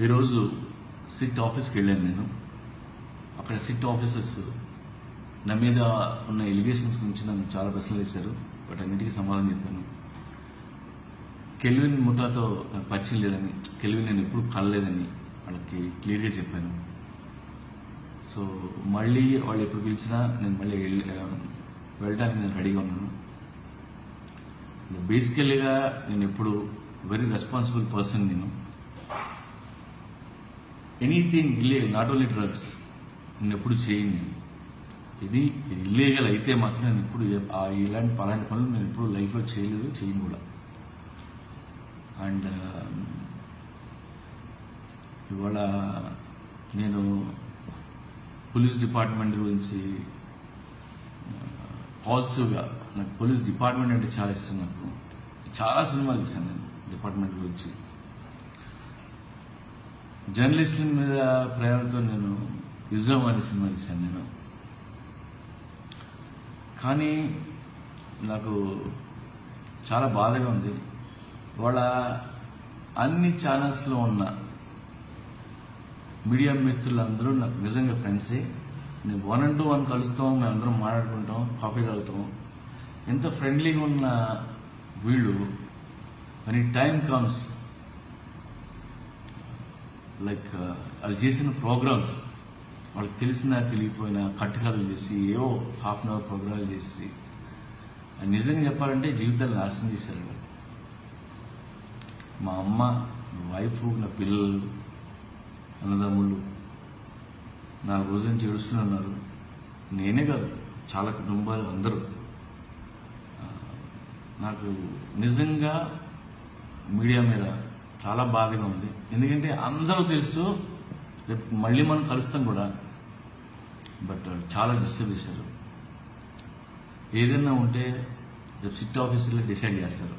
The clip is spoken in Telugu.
ఈరోజు సిట్ ఆఫీస్కి వెళ్ళాను నేను. అక్కడ సిట్ ఆఫీసర్స్ నా మీద ఉన్న ఎలిగేషన్స్ గురించి నన్ను చాలా ప్రశ్నలు వేశారు. బట్ అన్నిటికీ సమాధానం చెప్పాను. కెల్విన్ ముఠాతో నాకు పరిచయం లేదని, కెల్విన్ నేను ఎప్పుడు కలలేదని వాళ్ళకి క్లియర్గా చెప్పాను. సో మళ్ళీ వాళ్ళు ఎప్పుడు పిలిచినా నేను మళ్ళీ వెళ్ళడానికి నేను రెడీగా ఉన్నాను. బేసికల్గా నేను ఎప్పుడు వెరీ రెస్పాన్సిబుల్ పర్సన్. నేను anything illegal, not only drugs, నేను ఎప్పుడు చేయను. నేను ఇది ఇల్లీగల్ అయితే మాత్రం నేను ఎప్పుడు ఇలాంటి పనులు నేను ఎప్పుడు లైఫ్లో చేయలేదు, చేయను కూడా. అండ్ ఇవాళ నేను పోలీస్ డిపార్ట్మెంట్ గురించి పాజిటివ్గా, నాకు పోలీస్ డిపార్ట్మెంట్ అంటే చాలా ఇష్టం. నాకు చాలా సినిమాలు ఇస్తాను నేను డిపార్ట్మెంట్ గురించి. జర్నలిస్టుల మీద ప్రేమతో నేను యుద్ధం అనే సినిమా ఇస్తాను నేను. కానీ నాకు చాలా బాధగా ఉంది. వాళ్ళ అన్ని ఛానల్స్లో ఉన్న మీడియా మిత్రులందరూ నాకు నిజంగా ఫ్రెండ్సే. నేను 1-on-1 కలుస్తాం, మేమందరం మాట్లాడుకుంటాం, కాఫీ తాగుతాం. ఎంత ఫ్రెండ్లీగా ఉన్న వీళ్ళు అని టైం కమ్స్ లైక్ వాళ్ళు చేసిన ప్రోగ్రామ్స్, వాళ్ళకి తెలిసినా తెలియపోయినా కట్టుకథలు చేసి ఏవో ½ అన్ అవర్ ప్రోగ్రాంలు చేసి నిజంగా చెప్పాలంటే జీవితాలు నాశనం చేశారు. మా అమ్మ, నా వైఫ్, నా పిల్లలు, అన్నదమ్ముళ్ళు 4 రోజుల నుంచి ఏడుస్తున్నారు. నేనే కాదు, చాలా కుటుంబాలు అందరూ. నాకు నిజంగా మీడియా మీద చాలా బాధగా ఉంది. ఎందుకంటే అందరూ తెలుసు, రేపు మళ్ళీ మనం కలుస్తాం కూడా. బట్ చాలా డిస్టర్బ్ చేశారు. ఏదైనా ఉంటే రేపు సిట్ ఆఫీసులో డిసైడ్ చేస్తారు.